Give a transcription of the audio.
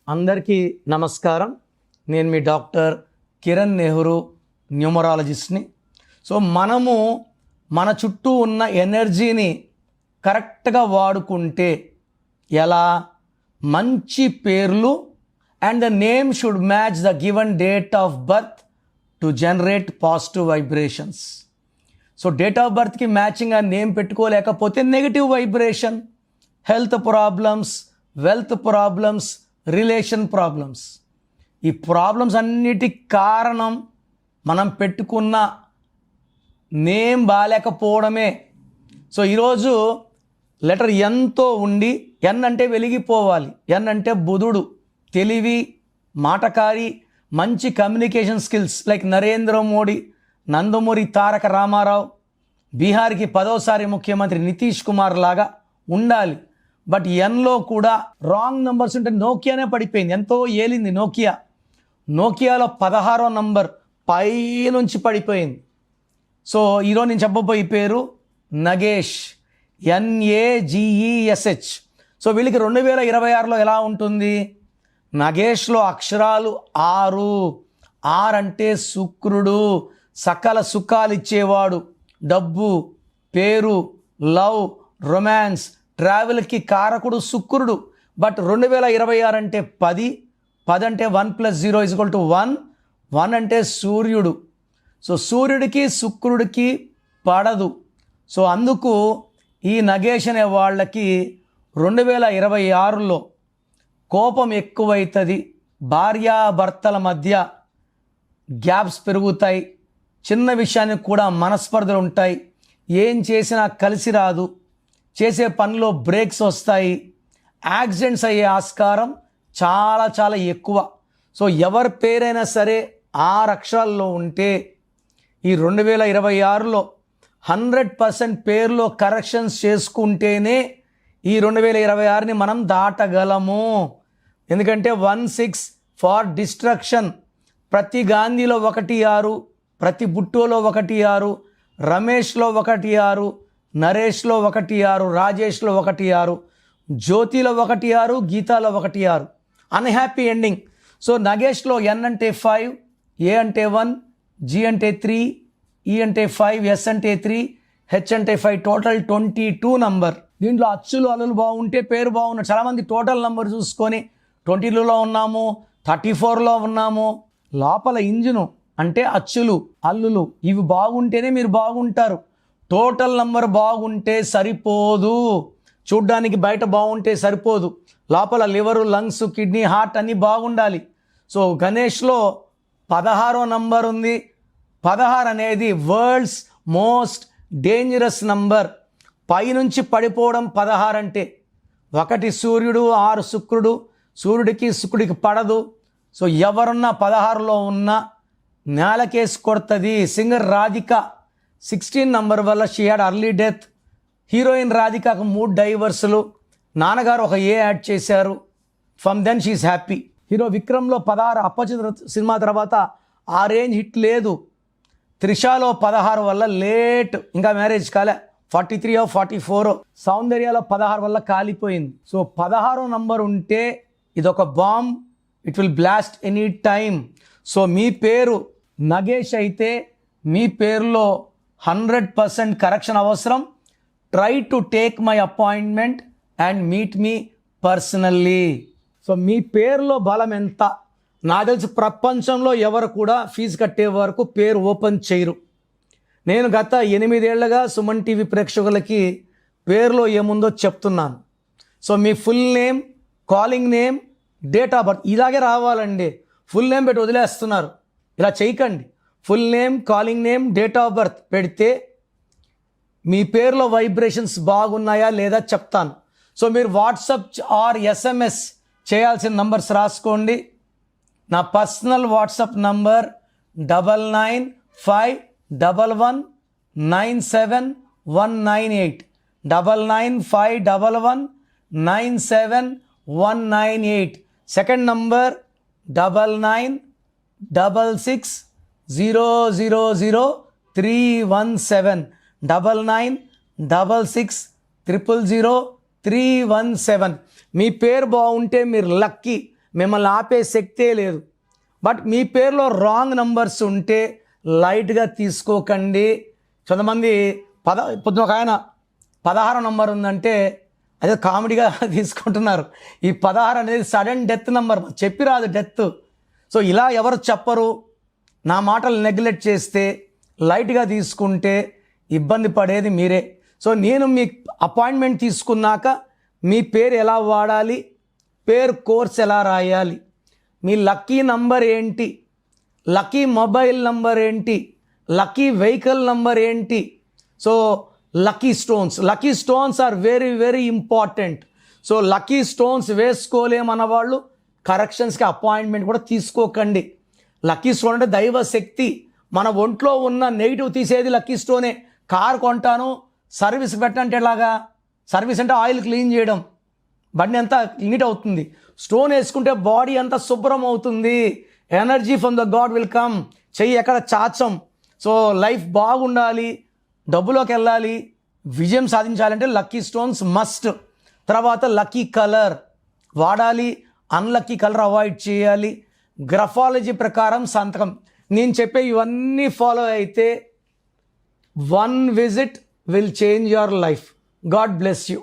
అందరికీ నమస్కారం. నేను మీ డాక్టర్ కిరణ్ నెహ్రూ, న్యూమరాలజిస్ట్ని. సో మనము మన చుట్టూ ఉన్న ఎనర్జీని కరెక్ట్గా వాడుకుంటే ఎలా? మంచి పేర్లు and the name should match the given date of birth to generate positive vibrations. So date of బర్త్కి మ్యాచింగ్ ఆ నేమ్ పెట్టుకోలేకపోతే negative vibration, health problems, wealth problems, relation problems. ఈ ప్రాబ్లమ్స్ అన్నిటికి కారణం మనం పెట్టుకున్న నేమ్ బాగాలేకపోవడమే. సో ఈరోజు లెటర్ ఎన్తో ఉండి, ఎన్ అంటే వెలిగిపోవాలి, ఎన్ అంటే బుధుడు, తెలివి, మాటకారి, మంచి communication skills like Narendra Modi, Nandamuri Taraka Ramarao, బీహార్కి 10వసారి ముఖ్యమంత్రి నితీష్ కుమార్ లాగా ఉండాలి. బట్ ఎన్లో కూడా రాంగ్ నెంబర్స్ ఉంటే నోకియానే పడిపోయింది. ఎంతో ఏలింది నోకియాలో 16వ నంబర్ పై నుంచి పడిపోయింది. సో ఈరోజు నేను చెప్పబోయే పేరు నగేష్, NAGESH. సో వీళ్ళకి 2026లో ఎలా ఉంటుంది? నగేష్లో అక్షరాలు 6. అంటే శుక్రుడు, సకల సుఖాలు ఇచ్చేవాడు, డబ్బు, పేరు, లవ్, రొమాన్స్, ట్రావెల్కి కారకుడు శుక్రుడు. బట్ 2026 అంటే 10 అంటే 1 + 0 = 1 అంటే సూర్యుడు. సో సూర్యుడికి శుక్రుడికి పడదు. సో అందుకు ఈ నగేష్ అనే వాళ్ళకి 2026లో కోపం ఎక్కువైతుంది, భార్యాభర్తల మధ్య గ్యాప్స్ పెరుగుతాయి, చిన్న విషయానికి కూడా మనస్పర్ధలు ఉంటాయి, ఏం చేసినా కలిసి రాదు, చేసే పనిలో బ్రేక్స్ వస్తాయి, యాక్సిడెంట్స్ అయ్యే ఆస్కారం చాలా చాలా ఎక్కువ. సో ఎవరి పేరైనా సరే 6 అక్షరాల్లో ఉంటే ఈ 2026లో 100% పేరులో కరెక్షన్స్ చేసుకుంటేనే ఈ 2026ని మనం దాటగలము. ఎందుకంటే 16 ఫార్ డిస్ట్రక్షన్. ప్రతి గాంధీలో 16, ప్రతి బుట్టోలో 16, రమేష్లో 16, నరేష్లో 16, రాజేష్లో 16, జ్యోతిలో 16, గీతాలో 16. Unhappy ending. సో నగేష్లో ఎన్ అంటే 5, ఏ అంటే 1, జి అంటే 3, ఈ అంటే 5, ఎస్ అంటే 3, హెచ్ అంటే 5, టోటల్ 22 నంబర్. దీంట్లో అచ్చులు అల్లులు బాగుంటే పేరు బాగున్నాడు. చాలామంది టోటల్ నంబర్ చూసుకొని 22లో ఉన్నాము, 34లో ఉన్నాము. లోపల ఇంజిను అంటే అచ్చులు అల్లులు ఇవి బాగుంటేనే మీరు బాగుంటారు. టోటల్ నంబర్ బాగుంటే సరిపోదు, చూడ్డానికి బయట బాగుంటే సరిపోదు, లోపల లివరు, లంగ్స్, కిడ్నీ, హార్ట్ అన్నీ బాగుండాలి. సో గణేష్లో 16వ నంబర్ ఉంది. 16 అనేది వరల్డ్స్ మోస్ట్ డేంజరస్ నంబర్. పైనుంచి పడిపోవడం 16 అంటే 1 సూర్యుడు, 6 శుక్రుడు, సూర్యుడికి శుక్రుడికి పడదు. సో ఎవరున్నా 16లో ఉన్నా నేలకేసి కొడుతుంది. సింగర్ రాధిక 16 నంబర్ వల్ల she had early death. Heroine రాధికకు 3 డైవర్సులు, నాన్నగారు ఒక ఏ యాడ్ చేశారు. From then she's happy. Hero విక్రమ్లో 16, అప్పచిత్ర సినిమా తర్వాత ఆ రేంజ్ హిట్ లేదు. త్రిషాలో 16 వల్ల లేట్, ఇంకా మ్యారేజ్ కాలే, 43 or 44. సౌందర్యాలో 16 వల్ల కాలిపోయింది. సో 16వ నంబర్ ఉంటే ఇదొక bomb, it will blast any time. So మీ పేరు నగేష్ అయితే మీ పేరులో 100% కరెక్షన్ అవసరం. Try to take my appointment and meet me personally. So మీ పేరులో బలం ఎంత? నాకు తెలిసి ప్రపంచంలో ఎవరు కూడా ఫీజు కట్టే వరకు పేరు ఓపెన్ చేయరు. నేను గత 8 ఏళ్లుగా సుమన్ టీవీ ప్రేక్షకులకి పేరులో ఏముందో చెప్తున్నాను. So me full name, calling name, date of birth ఇలాగే రావాలండి. ఫుల్ నేమ్ పెట్టి వదిలేస్తున్నారు, ఇలా చేయకండి. Full name, calling name, date of birth పెడితే మీ పేరులో వైబ్రేషన్స్ బాగున్నాయా లేదా చెప్తాను. సో మీరు వాట్సాప్ ఆర్ SMS చేయాల్సిన నంబర్స్ రాసుకోండి. నా personal WhatsApp number 9951197198, 9951197198. Second number 9966000317, 9966000317. మీ పేరు బాగుంటే మీరు లక్కీ. మిమ్మల్ని ఆపే శక్తే లేదు. బట్ మీ పేరులో రాంగ్ నంబర్స్ ఉంటే లైట్గా తీసుకోకండి. కొంతమంది పొద్దున ఒక ఆయన 16 నంబర్ ఉందంటే అదే కామెడీగా తీసుకుంటున్నారు. ఈ 16 అనేది సడన్ డెత్ నంబర్, చెప్పి రాదు డెత్. సో ఇలా ఎవరు చెప్పరు. నా మాటలు నెగ్లెక్ట్ చేస్తే, లైట్గా తీసుకుంటే ఇబ్బంది పడేది మీరే. సో నేను మీ అపాయింట్మెంట్ తీసుకున్నాక మీ పేరు ఎలా వాడాలి, పేరు కోర్స్ ఎలా రాయాలి, మీ లక్కీ నంబర్ ఏంటి, లక్కీ మొబైల్ నంబర్ ఏంటి, లక్కీ వెహికల్ నంబర్ ఏంటి. So lucky stones are very very important. So lucky stones వేసుకోలేమన్న వాళ్ళు కరెక్షన్స్కి అపాయింట్మెంట్ కూడా తీసుకోకండి. లక్కీ స్టోన్ అంటే దైవ శక్తి. మన ఒంట్లో ఉన్న నెగిటివ్ తీసేది లక్కీ స్టోనే. కారు కొంటాను, సర్వీస్ పెట్టంటే ఎలాగా? సర్వీస్ అంటే ఆయిల్ క్లీన్ చేయడం, బండి అంతా నీట్ అవుతుంది. స్టోన్ వేసుకుంటే బాడీ అంతా శుభ్రం అవుతుంది. Energy from the God will come. చెయ్యి ఎక్కడ చాచం. సో లైఫ్ బాగుండాలి, డబ్బులోకి వెళ్ళాలి, విజయం సాధించాలంటే లక్కీ స్టోన్స్ మస్ట్. తర్వాత లక్కీ కలర్ వాడాలి, అన్లక్కీ కలర్ అవాయిడ్ చేయాలి. గ్రఫాలజీ ప్రకారం సంతకం. నేను చెప్పే ఇవన్నీ ఫాలో అయితే 1 visit will change your life. God bless you.